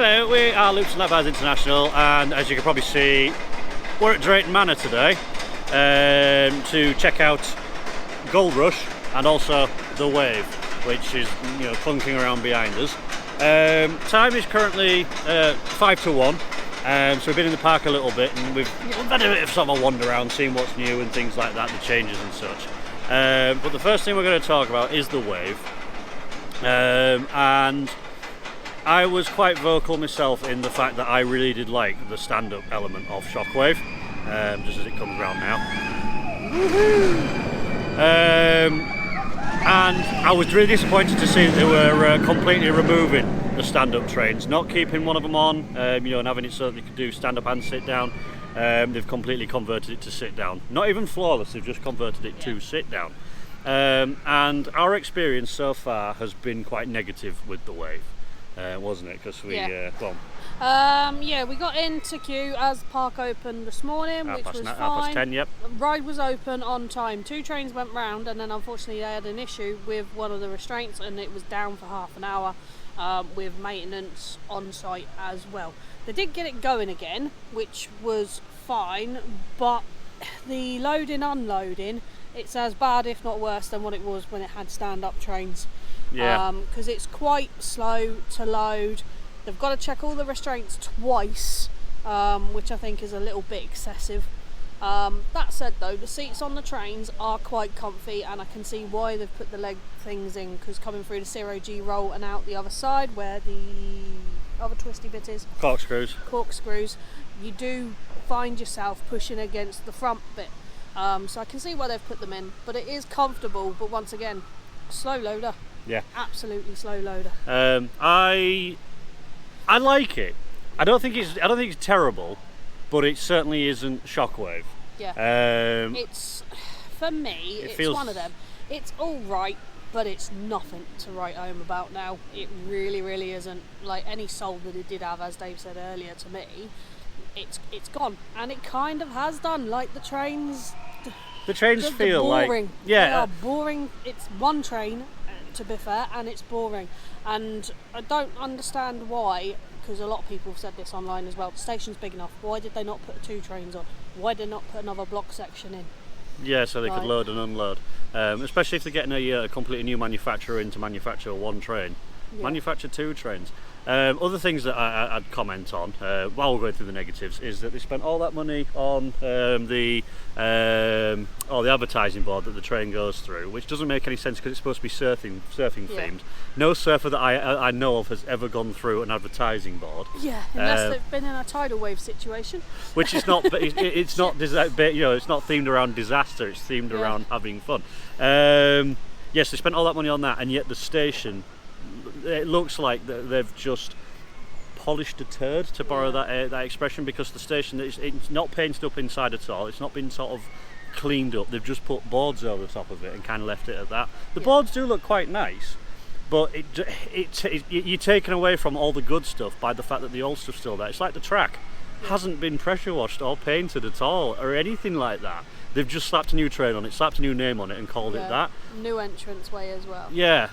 Hello, we are Loops and Levers International, and as you can probably see, we're at Drayton Manor today to check out Gold Rush and also the Wave, which is clunking around behind us. Time is currently 5 to 1, so we've been in the park a little bit, and we've had a bit of sort of a wander around, seeing what's new and things like that, the changes and such. But the first thing we're going to talk about is the Wave, and I was quite vocal myself in the fact that I really did like the stand-up element of Shockwave, just as it comes around now. And I was really disappointed to see that they were completely removing the stand-up trains, not keeping one of them on, and having it so that you could do stand-up and sit down. They've completely converted it to sit down. Not even flawless, they've just converted it to sit down. And our experience so far has been quite negative with the Wave. Wasn't it? Because we we got into queue as the park opened this morning, which was fine. 10:30, yep. The ride was open on time. 2 trains went round, and then unfortunately they had an issue with one of the restraints, and it was down for half an hour with maintenance on site as well. They did get it going again, which was fine, but the loading unloading, it's as bad if not worse than what it was when it had stand-up trains. Yeah. Because it's quite slow to load. They've got to check all the restraints twice, which I think is a little bit excessive. That said though, the seats on the trains are quite comfy, and I can see why they've put the leg things in, because coming through the 0G roll and out the other side where the other twisty bit is, corkscrews, you do find yourself pushing against the front bit. So I can see why they've put them in, but it is comfortable, but once again, slow loader. Yeah, absolutely slow loader. I like it. I don't think it's terrible, but it certainly isn't Shockwave. Yeah. It's, for me, it's one of them. It's all right, but it's nothing to write home about now. It really, really isn't. Like any soul that it did have, as Dave said earlier to me, it's gone, and it kind of has done. Like the trains. The trains feel boring. They are boring. It's one train, to be fair, and it's boring. And I don't understand why, because a lot of people have said this online as well. The station's big enough. Why did they not put 2 trains on? Why did they not put another block section in? Yeah, so they could load and unload. Especially if they're getting a completely new manufacturer in to manufacture 1 train. Yeah. Manufacture 2 trains. Other things that I'd comment on while we're going through the negatives is that they spent all that money on the advertising board that the train goes through, which doesn't make any sense because it's supposed to be surfing themed. No surfer that I know of has ever gone through an advertising board. Yeah, unless they've been in a tidal wave situation. Which is not. It's not. It's not themed around disaster. It's themed around having fun. Yes, they spent all that money on that, and yet the station. It looks like they've just polished a turd, to borrow that expression, because the station it's not painted up inside at all. It's not been sort of cleaned up. They've just put boards over the top of it and kind of left it at that. The boards do look quite nice, but you're taken away from all the good stuff by the fact that the old stuff's still there. It's like the track hasn't been pressure washed or painted at all or anything like that. They've just slapped a new train on it, slapped a new name on it, and called it that. New entrance way as well. Yeah,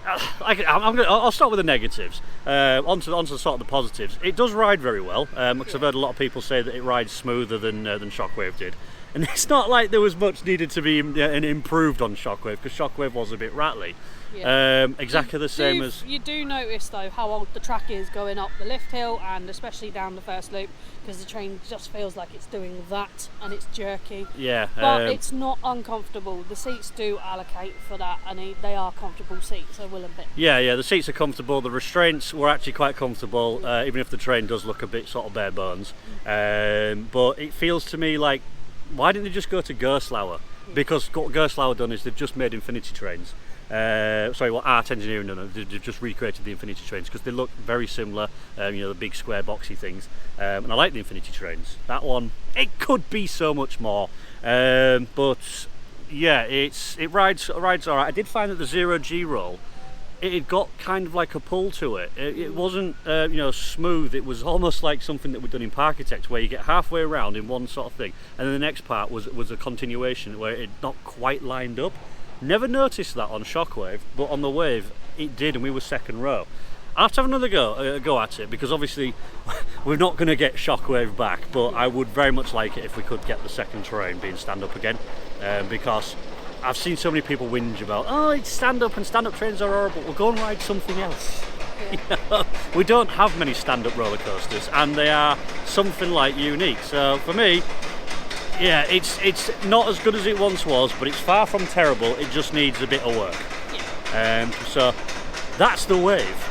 I'll start with the negatives. Onto sort of the positives. It does ride very well, because I've heard a lot of people say that it rides smoother than Shockwave did. And it's not like there was much needed to be improved on Shockwave, because Shockwave was a bit rattly. Yeah. Exactly the same as... You do notice though how old the track is going up the lift hill, and especially down the first loop, because the train just feels like it's doing that, and it's jerky. Yeah. But it's not uncomfortable. The seats do allocate for that, and they are comfortable seats, I will admit. Yeah, the seats are comfortable. The restraints were actually quite comfortable, even if the train does look a bit sort of bare bones. But it feels to me like, why didn't they just go to Gerstlauer? Because what Gerstlauer done is they've just made infinity trains. What Art Engineering done, they've just recreated the infinity trains because they look very similar, the big square boxy things, and I like the infinity trains. That one, it could be so much more, but yeah, it rides alright. I did find that the 0G roll, it got kind of like a pull to it. It wasn't smooth. It was almost like something that we'd done in Parkitect, where you get halfway around in one sort of thing, and then the next part was a continuation where it not quite lined up. Never noticed that on Shockwave, but on the Wave it did, and we were second row. I'll have to have another go at it, because obviously we're not going to get Shockwave back, but I would very much like it if we could get the second terrain being stand-up again, because I've seen so many people whinge about, oh, it's stand-up and stand-up trains are horrible, we'll go and ride something else. You know, we don't have many stand-up roller coasters, and they are something like unique. So for me, yeah, it's not as good as it once was, but it's far from terrible. It just needs a bit of work. So that's the Wave.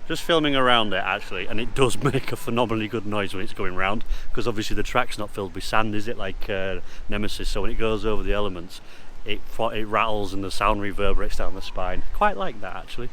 Just filming around it actually, and it does make a phenomenally good noise when it's going round, because obviously the track's not filled with sand, is it, like Nemesis, so when it goes over the elements it rattles and the sound reverberates down the spine. Quite like that actually.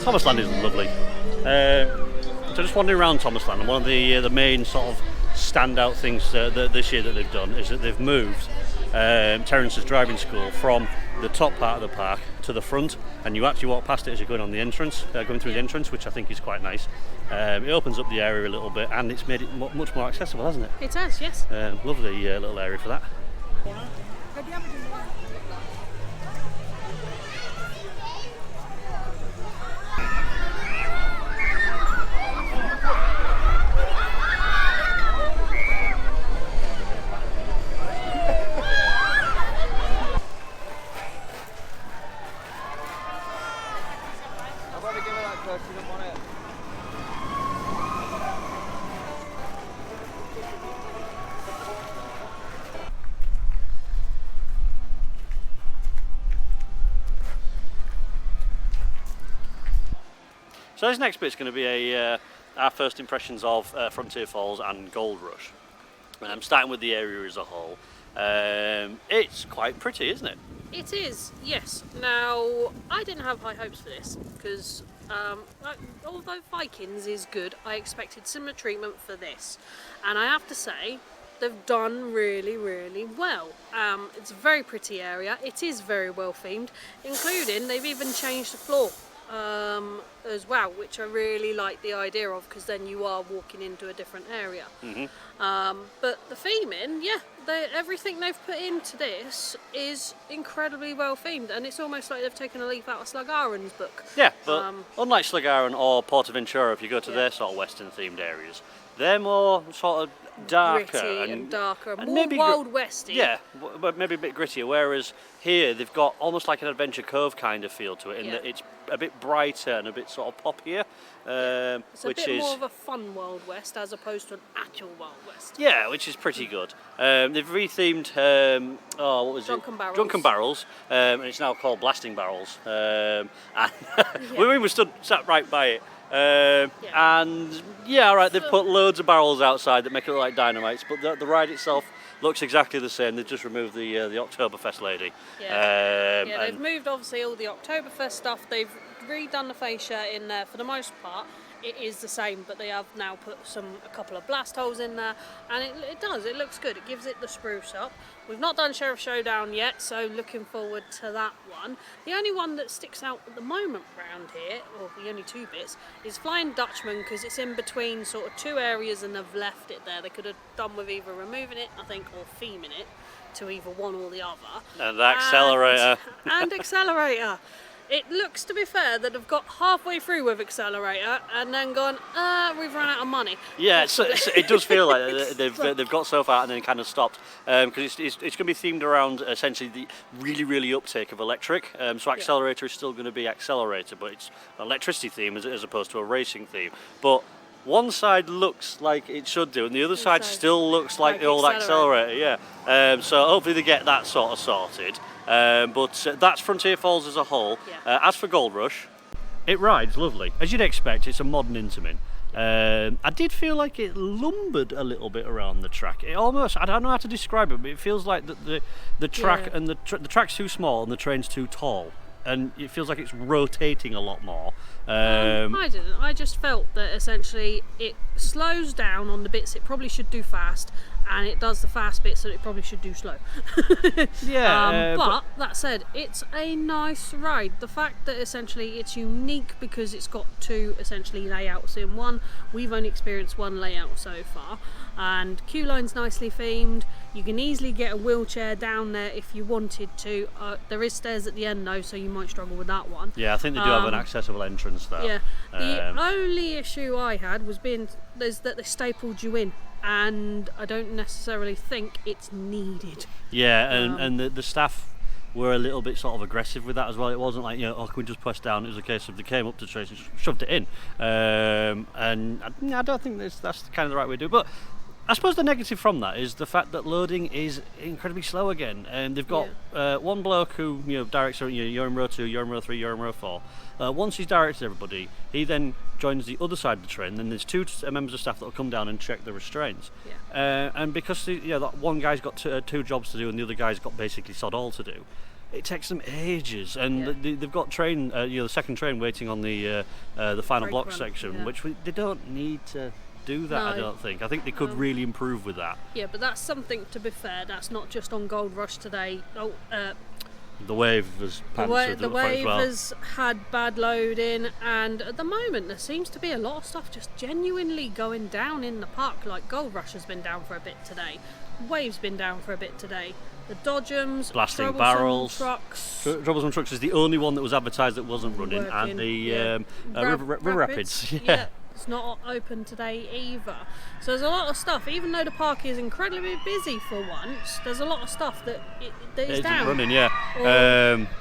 Thomasland is lovely. So just wandering around Thomasland, and one of the main sort of standout things this year that they've done is that they've moved Terence's driving school from the top part of the park to the front, and you actually walk past it as you're going on the entrance, going through the entrance, which I think is quite nice. It opens up the area a little bit, and it's made it much more accessible, hasn't it? It has, yes. Lovely little area for that. So this next bit is going to be our first impressions of Frontier Falls and Gold Rush. Starting with the area as a whole. It's quite pretty, isn't it? It is, yes. Now, I didn't have high hopes for this, because although Vikings is good, I expected similar treatment for this. And I have to say, they've done really, really well. It's a very pretty area. It is very well themed, including they've even changed the floor as well, which I really like the idea of, because then you are walking into a different area. But the theming, yeah, everything they've put into this is incredibly well themed, and it's almost like they've taken a leaf out of Slagaren's book. Yeah, but unlike Slagaren or Portaventura, if you go to their sort of western themed areas, they're more sort of darker and darker, more maybe Wild Westy. Yeah, but maybe a bit grittier. Whereas here they've got almost like an Adventure Cove kind of feel to it, in that it's a bit brighter and a bit sort of poppier. It's a bit more of a fun Wild West as opposed to an actual Wild West. Yeah, which is pretty good. They've rethemed what was Drunken it? Barrels. Drunken Barrels, and it's now called Blasting Barrels. And we were sat right by it. And yeah, alright, they've put loads of barrels outside that make it look like dynamites, but the ride itself looks exactly the same. They've just removed the Oktoberfest lady. They've moved obviously all the Oktoberfest stuff. They've redone the fascia in there for the most part. It is the same, but they have now put a couple of blast holes in there, and it looks good. It gives it the spruce up. We've not done Sheriff Showdown yet, so looking forward to that one. The only one that sticks out at the moment round here, or the only two bits, is Flying Dutchman, because it's in between sort of two areas and they've left it there. They could have done with either removing it, I think, or theming it to either one or the other. And the accelerator. And accelerator. It looks, to be fair, that they've got halfway through with accelerator and then gone, we've run out of money. Yeah, so it does feel like they've got so far and then kind of stopped, because it's going to be themed around essentially the really, really uptake of electric. So accelerator is still going to be accelerator, but it's an electricity theme as opposed to a racing theme. But one side looks like it should do, and the other side still looks like the old accelerator. Yeah. So hopefully they get that sort of sorted. But that's Frontier Falls as a whole. As for Gold Rush, it rides lovely. As you'd expect, it's a modern Intamin. I did feel like it lumbered a little bit around the track. It almost, I don't know how to describe it, but it feels like the track and the track's too small and the train's too tall. And it feels like it's rotating a lot more. I didn't. I just felt that essentially it slows down on the bits it probably should do fast, and it does the fast bits that it probably should do slow. But that said, it's a nice ride. The fact that essentially it's unique because it's got two essentially layouts in one. We've only experienced one layout so far, and queue line's nicely themed. You can easily get a wheelchair down there if you wanted to. There is stairs at the end though, so you might struggle with that one. Yeah, I think they do have an accessible entrance there. Yeah. The only issue I had was is that they stapled you in, and I don't necessarily think it's needed. Yeah, and the staff were a little bit sort of aggressive with that as well. It wasn't like, oh, can we just press down? It was a case of they came up to Trace and shoved it in. And I don't think that's kind of the right way to do it. But I suppose the negative from that is the fact that loading is incredibly slow again. And they've got one bloke who directs, you're in row 2, you're in row 3, you're in row 4. Once he's directed everybody, he then joins the other side of the train. Then there's two members of staff that will come down and check the restraints. Yeah. And because that one guy's got two jobs to do and the other guy's got basically sod all to do, it takes them ages. And they've got the second train waiting on the final Break block run, section, which they don't need to do that. No. I don't think. I think they could really improve with that. Yeah, but that's something, to be fair, that's not just on Gold Rush today. The Wave has the Wave has had bad loading, and at the moment there seems to be a lot of stuff just genuinely going down in the park. Like Gold Rush has been down for a bit today, Wave's been down for a bit today. The Dodgems, Blasting Barrels, Trucks. Troublesome Trucks is the only one that was advertised that wasn't running, and the River Rapids. Yeah. It's not open today either. So there's a lot of stuff, even though the park is incredibly busy for once, there's a lot of stuff that is down. Running, yeah.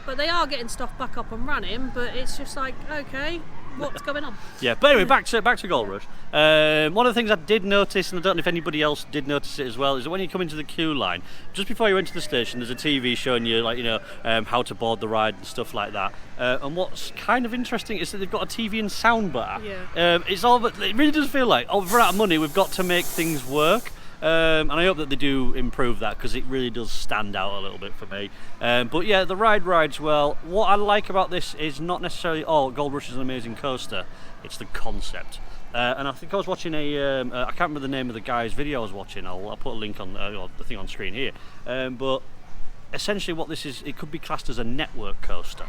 But they are getting stuff back up and running, but it's just like, okay, what's going on? Yeah, but anyway, back to Gold Rush. One of the things I did notice, and I don't know if anybody else did notice it as well, is that when you come into the queue line, just before you enter the station, there's a TV showing you, how to board the ride and stuff like that. And what's kind of interesting is that they've got a TV and sound bar. Yeah. It really does feel like, we're out of money, we've got to make things work. And I hope that they do improve that, because it really does stand out a little bit for me. But yeah, the ride rides well. What I like about this is not necessarily, Gold Rush is an amazing coaster, it's the concept. And I think I was watching I can't remember the name of the guy's video I was watching. I'll put a link on the thing on screen here. But essentially what this is, it could be classed as a network coaster.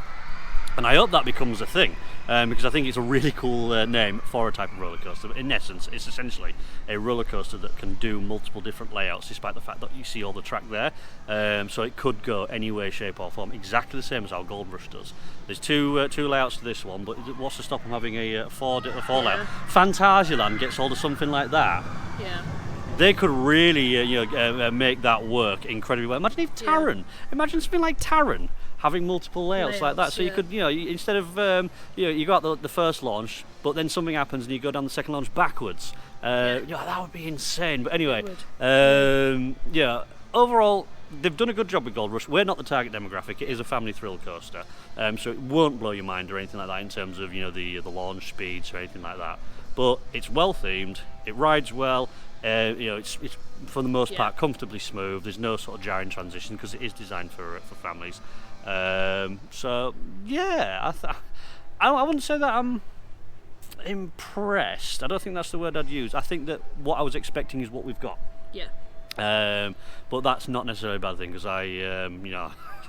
And I hope that becomes a thing, because I think it's a really cool name for a type of roller coaster. In essence, it's essentially a roller coaster that can do multiple different layouts, despite the fact that you see all the track there. So it could go any way, shape or form, exactly the same as how Gold Rush does. There's two layouts to this one, but what's to stop them having a four layout? Phantasialand gets hold of something like that. Yeah. They could really make that work incredibly well. Imagine if Taron, imagine something like Taron having multiple layouts like that. So you could, instead of, you go out the first launch, but then something happens and you go down the second launch backwards. That would be insane. But anyway, overall, they've done a good job with Gold Rush. We're not the target demographic. It is a family thrill coaster, so it won't blow your mind or anything like that in terms of the launch speeds or anything like that. But it's well themed. It rides well. It's for the most part comfortably smooth. There's no sort of jarring transition because it is designed for families. So yeah, I wouldn't say that I'm impressed. I don't think that's the word I'd use. I think that what I was expecting is what we've got. Yeah. But that's not necessarily a bad thing, because I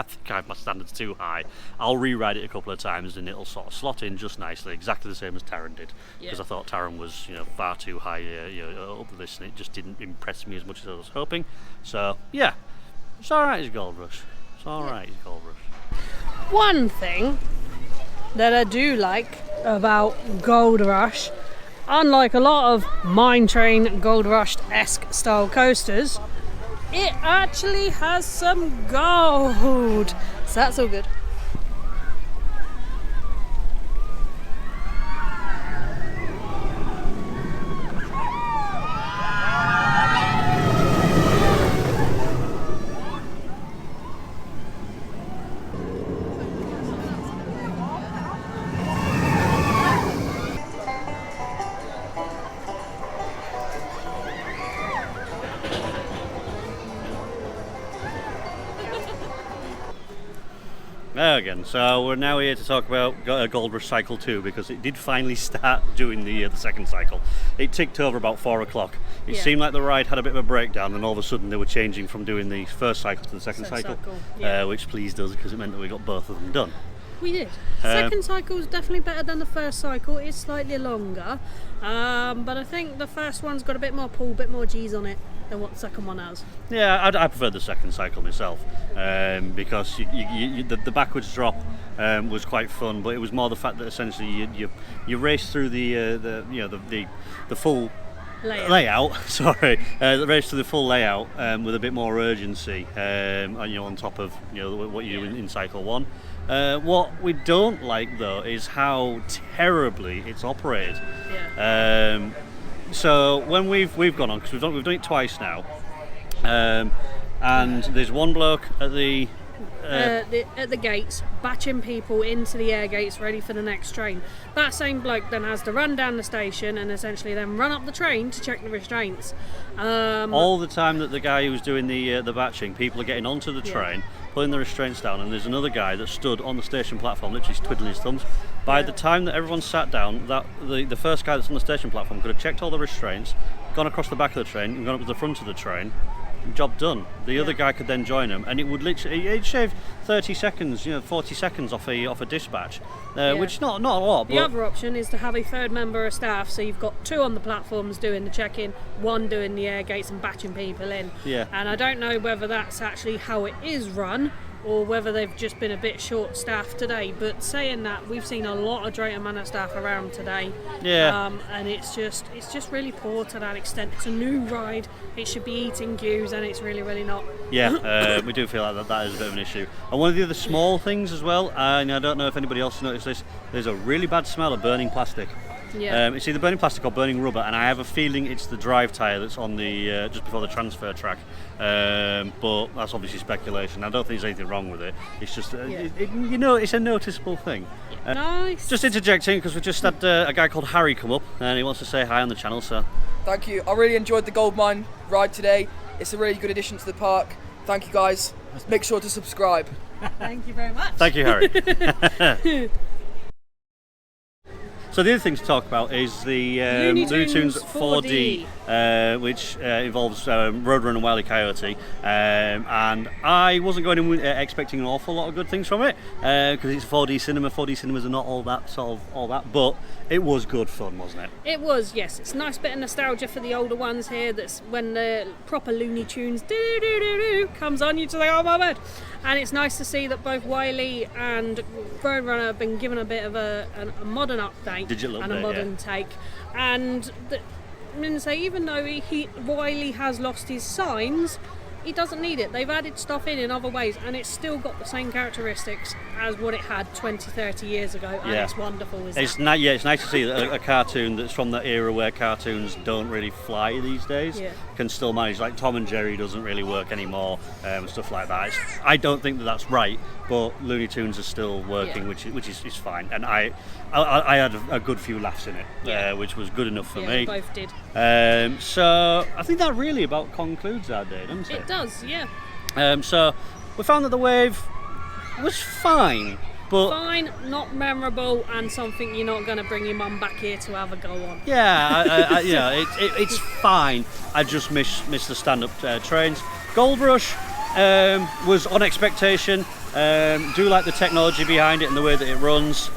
think I have my standards too high. I'll rewrite it a couple of times and it'll sort of slot in just nicely, exactly the same as Taron did. Because I thought Taron was far too high up this, and it just didn't impress me as much as I was hoping. So yeah, it's alright as Gold Rush. It's alright as Gold Rush. One thing that I do like about Gold Rush, unlike a lot of Mine Train Gold Rush-esque style coasters, it actually has some gold. So that's all good. Again, so we're now here to talk about Gold Rush Cycle 2 because it did finally start doing the second cycle. It ticked over about 4 o'clock. It seemed like the ride had a bit of a breakdown, and all of a sudden they were changing from doing the first cycle to the second cycle. Which pleased us because it meant that we got both of them done. We did. Second cycle is definitely better than the first cycle. It's slightly longer, but I think the first one's got a bit more pull, a bit more G's on it than what the second one has. Yeah, I prefer the second cycle myself because the backwards drop was quite fun, but it was more the fact that essentially you race through the full layout. Sorry, the race through the full layout with a bit more urgency. On top of what you do in cycle 1. What we don't like though is how terribly it's operated. Yeah. So when we've gone on, because we've done it twice now, and there's one bloke at the gates, batching people into the air gates ready for the next train. That same bloke then has to run down the station and essentially then run up the train to check the restraints. All the time that the guy who's doing the batching, people are getting onto the train, pulling the restraints down, and there's another guy that stood on the station platform, literally twiddling his thumbs. By the time that everyone sat down, the first guy that's on the station platform could have checked all the restraints, gone across the back of the train, and gone up to the front of the train. Job done. The other guy could then join him, and it would literally it'd shave 30 seconds, 40 seconds off a dispatch, which is not a lot. The other option is to have a third member of staff, so you've got 2 on the platforms doing the check-in, 1 doing the air gates and batching people in. Yeah. And I don't know whether that's actually how it is run, or whether they've just been a bit short-staffed today. But saying that, we've seen a lot of Drayton Manor staff around today. Yeah. And it's just really poor to that extent. It's a new ride. It should be eating queues, and it's really, really not. Yeah, we do feel like that is a bit of an issue. And one of the other small things as well, and I don't know if anybody else has noticed this, there's a really bad smell of burning plastic. Yeah. It's either burning plastic or burning rubber, and I have a feeling it's the drive tyre that's on the just before the transfer track. But that's obviously speculation. I don't think there's anything wrong with it. It's just, it's a noticeable thing. Nice. Just interjecting because we just had a guy called Harry come up, and he wants to say hi on the channel. So. Thank you. I really enjoyed the Gold Mine ride today. It's a really good addition to the park. Thank you guys. Make sure to subscribe. Thank you very much. Thank you, Harry. So the other thing to talk about is the Looney Tunes 4D, which involves Roadrunner and Wile E. Coyote, and I wasn't going in expecting an awful lot of good things from it because it's 4D cinema. 4D cinemas are not all that, but it was good fun, wasn't it? It was, yes. It's a nice bit of nostalgia for the older ones here. That's when the proper Looney Tunes comes on, you just like, oh my word. And it's nice to see that both Wile and Roadrunner have been given a bit of a modern update Digital and update, a modern take. And I'm going to say, even though Wile has lost his signs, he doesn't need it. They've added stuff in other ways, and it's still got the same characteristics as what it had 20, 30 years ago, and it's wonderful, isn't it? It's nice to see that a cartoon that's from that era where cartoons don't really fly these days can still manage. Like Tom and Jerry doesn't really work anymore, and stuff like that. I don't think that's right, but Looney Tunes are still working, which is fine. And I had a good few laughs in it, which was good enough for me. Both did. So I think that really about concludes our day, doesn't it? It does, yeah. So we found that the wave was fine, but fine, not memorable, and something you're not going to bring your mum back here to have a go on. Yeah, it's fine. I just miss the stand-up trains. Gold Rush was on expectation. Do like the technology behind it and the way that it runs.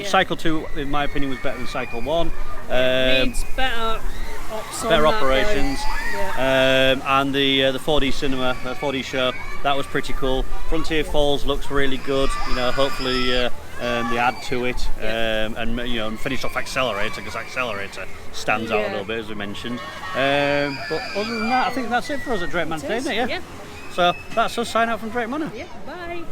Cycle 2, in my opinion, was better than Cycle 1. Needs better ops on better that, operations. Yeah. And the 4D cinema, 4D show, that was pretty cool. Frontier Falls looks really good. Hopefully they add to it, and finish off Accelerator, because Accelerator stands out a little bit, as we mentioned. But other than that, I think that's it for us at Drayton Manor today, isn't it? Yeah. So that's us signing out from Drayton Manor. Yeah. Bye.